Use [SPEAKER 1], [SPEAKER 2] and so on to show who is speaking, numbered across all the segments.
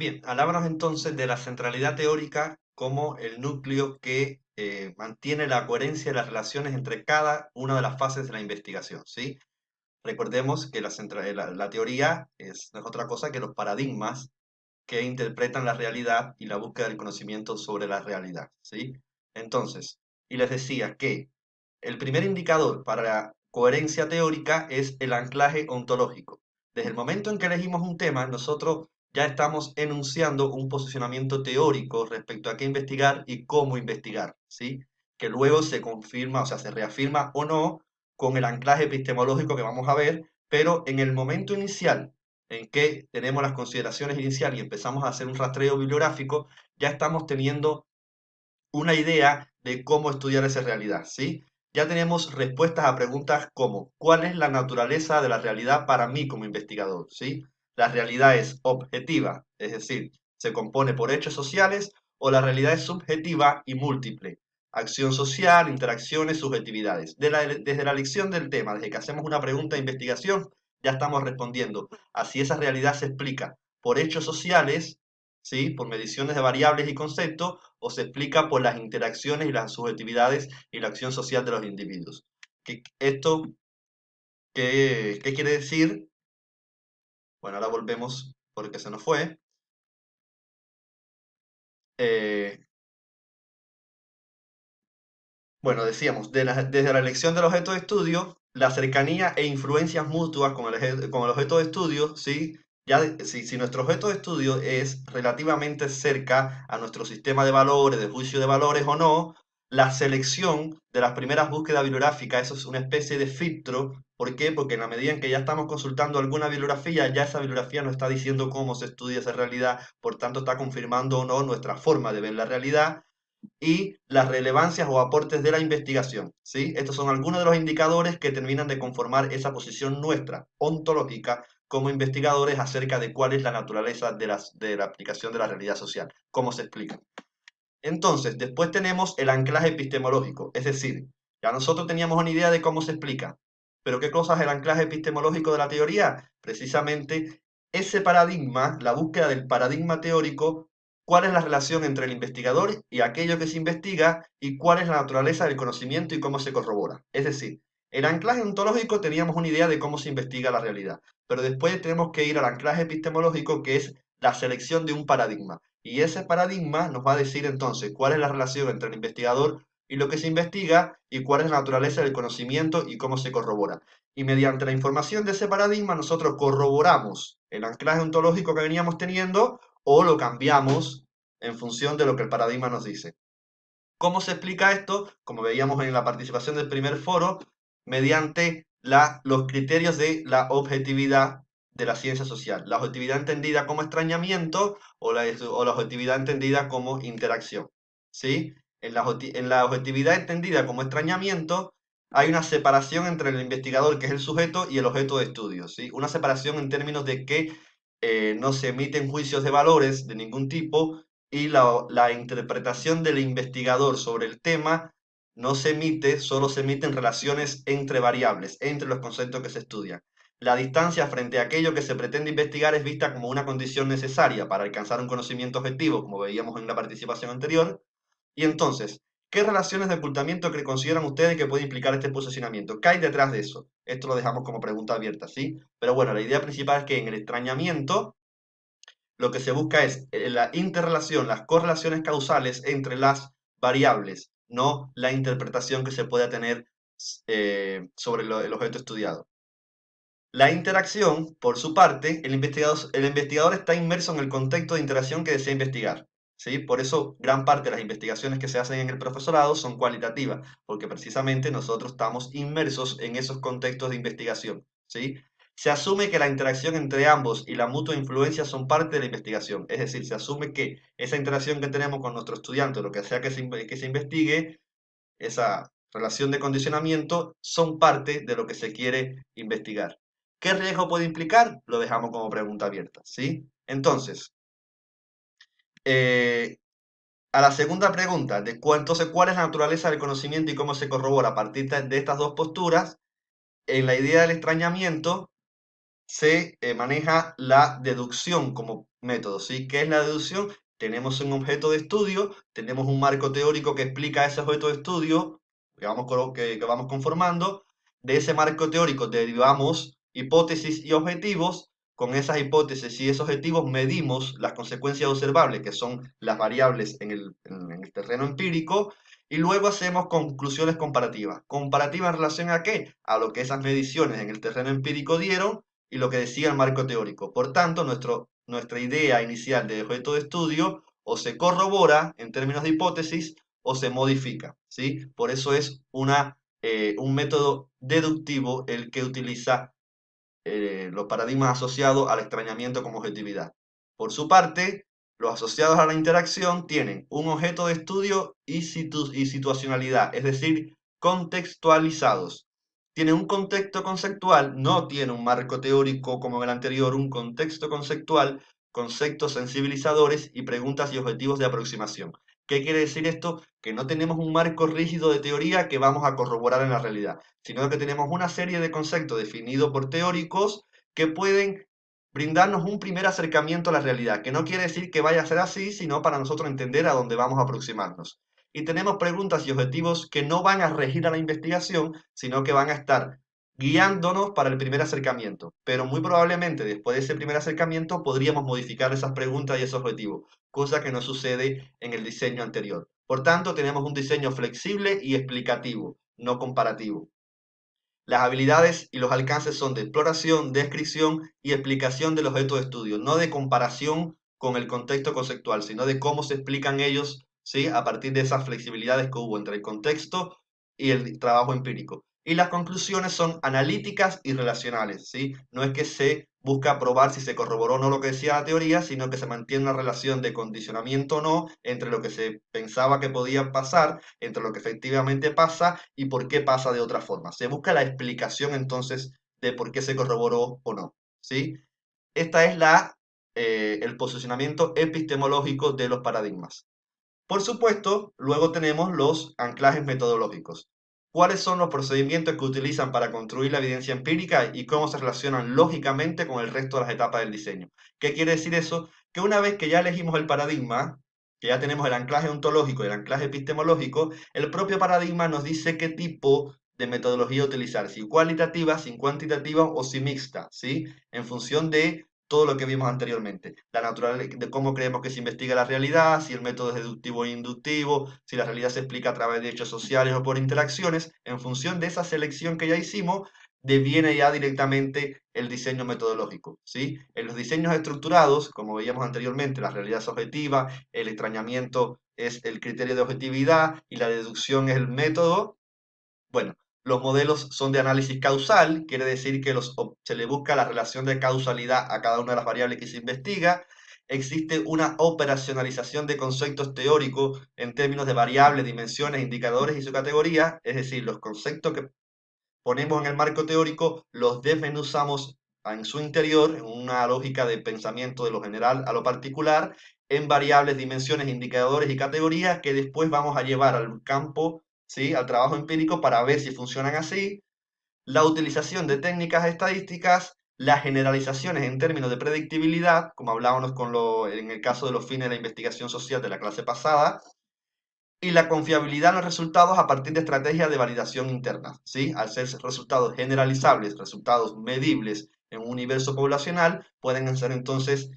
[SPEAKER 1] Bien, hablábamos entonces de la centralidad teórica como el núcleo que mantiene la coherencia de las relaciones entre cada una de las fases de la investigación, ¿sí? Recordemos que la teoría no es otra cosa que los paradigmas que interpretan la realidad y la búsqueda del conocimiento sobre la realidad, ¿sí? Entonces, y les decía que el primer indicador para la coherencia teórica es el anclaje ontológico. Desde el momento en que elegimos un tema, nosotros ya estamos enunciando un posicionamiento teórico respecto a qué investigar y cómo investigar, ¿sí? Que luego se confirma, o sea, se reafirma o no con el anclaje epistemológico que vamos a ver, pero en el momento inicial en que tenemos las consideraciones iniciales y empezamos a hacer un rastreo bibliográfico, ya estamos teniendo una idea de cómo estudiar esa realidad, ¿sí? Ya tenemos respuestas a preguntas como ¿cuál es la naturaleza de la realidad para mí como investigador? ¿Sí? La realidad es objetiva, es decir, se compone por hechos sociales, o la realidad es subjetiva y múltiple. Acción social, interacciones, subjetividades. Desde la elección del tema, desde que hacemos una pregunta de investigación, ya estamos respondiendo a si esa realidad se explica por hechos sociales, ¿sí? Por mediciones de variables y conceptos, o se explica por las interacciones y las subjetividades y la acción social de los individuos. ¿Esto qué quiere decir? Bueno, ahora volvemos porque se nos fue. Eh, bueno, decíamos, desde la elección del objeto de estudio, la cercanía e influencias mutuas con el objeto de estudio, ¿sí? Si nuestro objeto de estudio es relativamente cerca a nuestro sistema de valores, de juicio de valores o no, la selección de las primeras búsquedas bibliográficas, eso es una especie de filtro. ¿Por qué? Porque en la medida en que ya estamos consultando alguna bibliografía, ya esa bibliografía nos está diciendo cómo se estudia esa realidad, por tanto está confirmando o no nuestra forma de ver la realidad y las relevancias o aportes de la investigación, ¿sí? Estos son algunos de los indicadores que terminan de conformar esa posición nuestra, ontológica, como investigadores acerca de cuál es la naturaleza de la aplicación de la realidad social, cómo se explica. Entonces, después tenemos el anclaje epistemológico, es decir, ya nosotros teníamos una idea de cómo se explica, pero ¿qué cosa es el anclaje epistemológico de la teoría? Precisamente ese paradigma, la búsqueda del paradigma teórico, cuál es la relación entre el investigador y aquello que se investiga, y cuál es la naturaleza del conocimiento y cómo se corrobora. Es decir, el anclaje ontológico teníamos una idea de cómo se investiga la realidad, pero después tenemos que ir al anclaje epistemológico, que es la selección de un paradigma. Y ese paradigma nos va a decir entonces cuál es la relación entre el investigador y lo que se investiga, y cuál es la naturaleza del conocimiento y cómo se corrobora. Y mediante la información de ese paradigma nosotros corroboramos el anclaje ontológico que veníamos teniendo, o lo cambiamos en función de lo que el paradigma nos dice. ¿Cómo se explica esto? Como veíamos en la participación del primer foro, mediante los criterios de la objetividad de la ciencia social. La objetividad entendida como extrañamiento, o la objetividad entendida como interacción, ¿sí? En la objetividad entendida como extrañamiento hay una separación entre el investigador, que es el sujeto, y el objeto de estudio, ¿sí? Una separación en términos de que no se emiten juicios de valores de ningún tipo, y la interpretación del investigador sobre el tema no se emite, solo se emiten relaciones entre variables, entre los conceptos que se estudian. La distancia frente a aquello que se pretende investigar es vista como una condición necesaria para alcanzar un conocimiento objetivo, como veíamos en la participación anterior. Y entonces, ¿qué relaciones de ocultamiento que consideran ustedes que puede implicar este posicionamiento? ¿Qué hay detrás de eso? Esto lo dejamos como pregunta abierta, ¿sí? Pero bueno, la idea principal es que en el extrañamiento lo que se busca es la interrelación, las correlaciones causales entre las variables, no la interpretación que se pueda tener sobre el objeto estudiado. La interacción, por su parte, el investigador está inmerso en el contexto de interacción que desea investigar, ¿sí? Por eso gran parte de las investigaciones que se hacen en el profesorado son cualitativas, porque precisamente nosotros estamos inmersos en esos contextos de investigación, ¿sí? Se asume que la interacción entre ambos y la mutua influencia son parte de la investigación, es decir, se asume que esa interacción que tenemos con nuestro estudiante, lo que sea que se investigue, esa relación de condicionamiento, son parte de lo que se quiere investigar. ¿Qué riesgo puede implicar? Lo dejamos como pregunta abierta, ¿sí? Entonces, eh, a la segunda pregunta, entonces, ¿cuál es la naturaleza del conocimiento y cómo se corrobora a partir de estas dos posturas? En la idea del extrañamiento, se maneja la deducción como método, ¿sí? ¿Qué es la deducción? Tenemos un objeto de estudio, tenemos un marco teórico que explica ese objeto de estudio que vamos conformando. De ese marco teórico derivamos hipótesis y objetivos. Con esas hipótesis y esos objetivos medimos las consecuencias observables, que son las variables en el terreno empírico, y luego hacemos conclusiones comparativas. ¿Comparativas en relación a qué? A lo que esas mediciones en el terreno empírico dieron y lo que decía el marco teórico. Por tanto, nuestra idea inicial de objeto de estudio o se corrobora en términos de hipótesis o se modifica, ¿sí? Por eso es un método deductivo el que utiliza los paradigmas asociados al extrañamiento como objetividad. Por su parte, los asociados a la interacción tienen un objeto de estudio y situacionalidad, es decir, contextualizados. Tiene un contexto conceptual, no tiene un marco teórico como en el anterior, un contexto conceptual, conceptos sensibilizadores y preguntas y objetivos de aproximación. ¿Qué quiere decir esto? Que no tenemos un marco rígido de teoría que vamos a corroborar en la realidad, sino que tenemos una serie de conceptos definidos por teóricos que pueden brindarnos un primer acercamiento a la realidad, que no quiere decir que vaya a ser así, sino para nosotros entender a dónde vamos a aproximarnos. Y tenemos preguntas y objetivos que no van a regir a la investigación, sino que van a estar guiándonos para el primer acercamiento. Pero muy probablemente después de ese primer acercamiento podríamos modificar esas preguntas y esos objetivos, cosa que no sucede en el diseño anterior. Por tanto, tenemos un diseño flexible y explicativo, no comparativo. Las habilidades y los alcances son de exploración, descripción y explicación del objeto de estudio, no de comparación con el contexto conceptual, sino de cómo se explican ellos, ¿sí? A partir de esas flexibilidades que hubo entre el contexto y el trabajo empírico. Y las conclusiones son analíticas y relacionales, ¿sí? No es que se busca probar si se corroboró o no lo que decía la teoría, sino que se mantiene una relación de condicionamiento o no entre lo que se pensaba que podía pasar, entre lo que efectivamente pasa y por qué pasa de otra forma. Se busca la explicación entonces de por qué se corroboró o no, ¿sí? Esta es el posicionamiento epistemológico de los paradigmas. Por supuesto, luego tenemos los anclajes metodológicos. ¿Cuáles son los procedimientos que utilizan para construir la evidencia empírica y cómo se relacionan lógicamente con el resto de las etapas del diseño? ¿Qué quiere decir eso? Que una vez que ya elegimos el paradigma, que ya tenemos el anclaje ontológico y el anclaje epistemológico, el propio paradigma nos dice qué tipo de metodología utilizar, si cualitativa, si cuantitativa o si mixta, ¿sí? En función de todo lo que vimos anteriormente. La naturaleza de cómo creemos que se investiga la realidad, si el método es deductivo o inductivo, si la realidad se explica a través de hechos sociales o por interacciones. En función de esa selección que ya hicimos, deviene ya directamente el diseño metodológico, ¿sí? En los diseños estructurados, como veíamos anteriormente, la realidad es objetiva, el extrañamiento es el criterio de objetividad y la deducción es el método. Bueno, los modelos son de análisis causal, quiere decir que se le busca la relación de causalidad a cada una de las variables que se investiga. Existe una operacionalización de conceptos teóricos en términos de variables, dimensiones, indicadores y su categoría, es decir, los conceptos que ponemos en el marco teórico los desmenuzamos en su interior, en una lógica de pensamiento de lo general a lo particular, en variables, dimensiones, indicadores y categorías que después vamos a llevar al campo, ¿sí? Al trabajo empírico para ver si funcionan así. La utilización de técnicas estadísticas, las generalizaciones en términos de predictibilidad, como hablábamos en el caso de los fines de la investigación social de la clase pasada, y la confiabilidad en los resultados a partir de estrategias de validación interna, ¿sí? Al ser resultados generalizables, resultados medibles en un universo poblacional, pueden ser entonces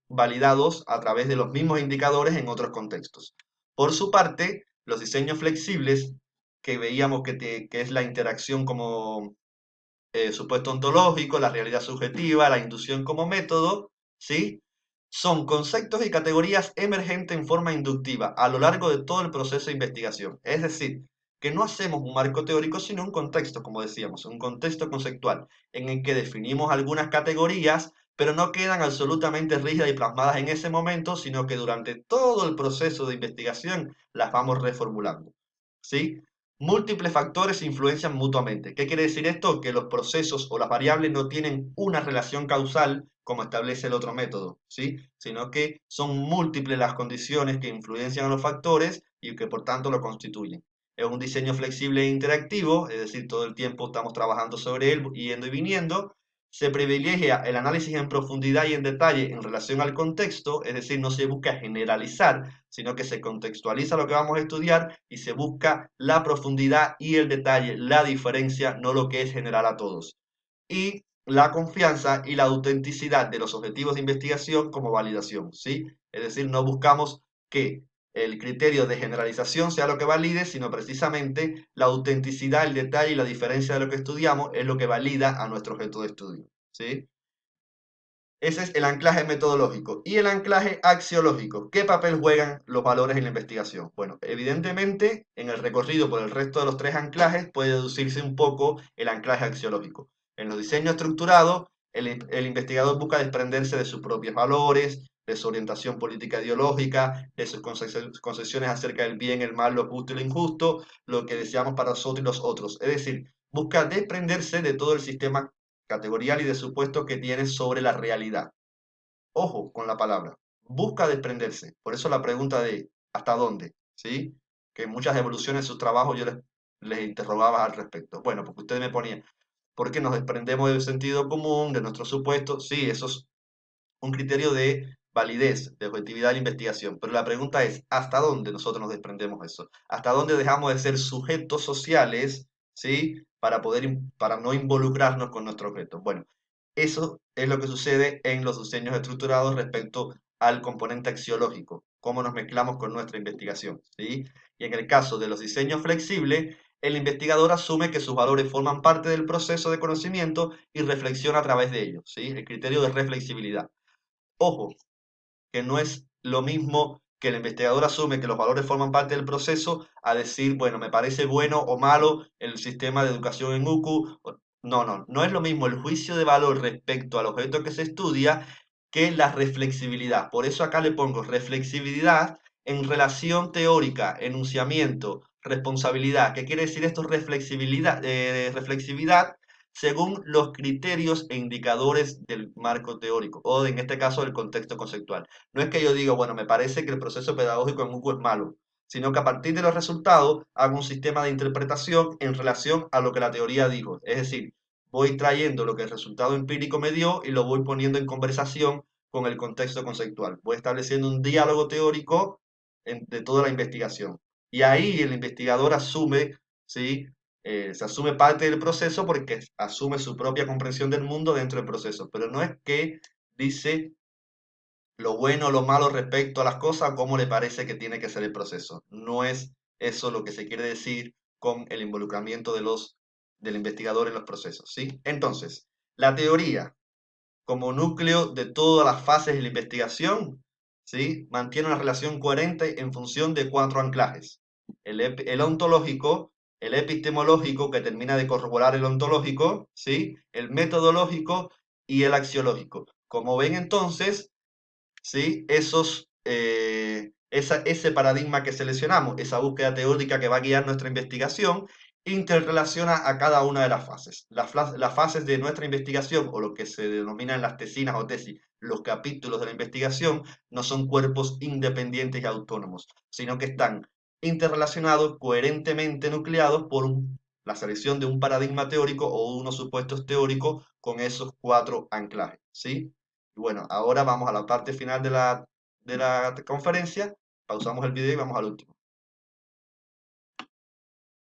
[SPEAKER 1] validados a través de los mismos indicadores en otros contextos. Por su parte, los diseños flexibles, que veíamos que es la interacción como supuesto ontológico, la realidad subjetiva, la inducción como método, ¿sí? Son conceptos y categorías emergentes en forma inductiva a lo largo de todo el proceso de investigación. Es decir, que no hacemos un marco teórico, sino un contexto, como decíamos, un contexto conceptual, en el que definimos algunas categorías, pero no quedan absolutamente rígidas y plasmadas en ese momento, sino que durante todo el proceso de investigación las vamos reformulando. ¿Sí? Múltiples factores se influencian mutuamente. ¿Qué quiere decir esto? Que los procesos o las variables no tienen una relación causal como establece el otro método, ¿sí? Sino que son múltiples las condiciones que influencian a los factores y que por tanto lo constituyen. Es un diseño flexible e interactivo, es decir, todo el tiempo estamos trabajando sobre él, yendo y viniendo. Se privilegia el análisis en profundidad y en detalle en relación al contexto, es decir, no se busca generalizar, sino que se contextualiza lo que vamos a estudiar y se busca la profundidad y el detalle, la diferencia, no lo que es general a todos. Y la confianza y la autenticidad de los objetivos de investigación como validación, ¿sí? Es decir, no buscamos que el criterio de generalización sea lo que valide, sino precisamente la autenticidad, el detalle y la diferencia de lo que estudiamos es lo que valida a nuestro objeto de estudio, ¿sí? Ese es el anclaje metodológico. Y el anclaje axiológico. ¿Qué papel juegan los valores en la investigación? Bueno, evidentemente, en el recorrido por el resto de los tres anclajes puede deducirse un poco el anclaje axiológico. En los diseños estructurados, el investigador busca desprenderse de sus propios valores, de su orientación política ideológica, de sus concepciones acerca del bien, el mal, lo justo y lo injusto, lo que deseamos para nosotros y los otros. Es decir, busca desprenderse de todo el sistema categorial y de supuestos que tiene sobre la realidad. Ojo con la palabra, busca desprenderse. Por eso la pregunta de ¿hasta dónde? ¿Sí? Que en muchas evoluciones de sus trabajos yo les interrogaba al respecto. Bueno, porque ustedes me ponían, ¿por qué nos desprendemos del sentido común, de nuestros supuestos? Sí, eso es un criterio de validez, de objetividad de la investigación. Pero la pregunta es, ¿hasta dónde nosotros nos desprendemos de eso? ¿Hasta dónde dejamos de ser sujetos sociales, ¿sí? Para no involucrarnos con nuestro objeto. Bueno, eso es lo que sucede en los diseños estructurados respecto al componente axiológico, cómo nos mezclamos con nuestra investigación, ¿sí? Y en el caso de los diseños flexibles, el investigador asume que sus valores forman parte del proceso de conocimiento y reflexiona a través de ellos, ¿sí? El criterio de reflexibilidad. Ojo, que no es lo mismo que el investigador asume que los valores forman parte del proceso a decir, bueno, me parece bueno o malo el sistema de educación en UCU. No, no, no es lo mismo el juicio de valor respecto al objeto que se estudia que la reflexibilidad. Por eso acá le pongo reflexibilidad en relación teórica, enunciamiento, responsabilidad. ¿Qué quiere decir esto? Reflexividad según los criterios e indicadores del marco teórico, o en este caso del contexto conceptual. No es que yo diga, bueno, me parece que el proceso pedagógico en UCU es malo, sino que a partir de los resultados hago un sistema de interpretación en relación a lo que la teoría dijo. Es decir, voy trayendo lo que el resultado empírico me dio y lo voy poniendo en conversación con el contexto conceptual. Voy estableciendo un diálogo teórico de toda la investigación. Y ahí el investigador asume, ¿sí? Se asume parte del proceso porque asume su propia comprensión del mundo dentro del proceso, pero no es que dice lo bueno o lo malo respecto a las cosas, cómo le parece que tiene que ser el proceso. No es eso lo que se quiere decir con el involucramiento del investigador en los procesos, ¿sí? Entonces, la teoría como núcleo de todas las fases de la investigación, ¿sí? Mantiene una relación coherente en función de cuatro anclajes. El ontológico, el epistemológico, que termina de corroborar el ontológico, ¿sí? El metodológico y el axiológico. Como ven entonces, ¿sí? Ese paradigma que seleccionamos, esa búsqueda teórica que va a guiar nuestra investigación, interrelaciona a cada una de las fases. Las fases de nuestra investigación, o lo que se denominan las tesinas o tesis, los capítulos de la investigación, no son cuerpos independientes y autónomos, sino que están interrelacionados, coherentemente nucleados por la selección de un paradigma teórico o unos supuestos teóricos con esos cuatro anclajes, ¿sí? Y bueno, ahora vamos a la parte final de la conferencia. Pausamos el video y vamos al último.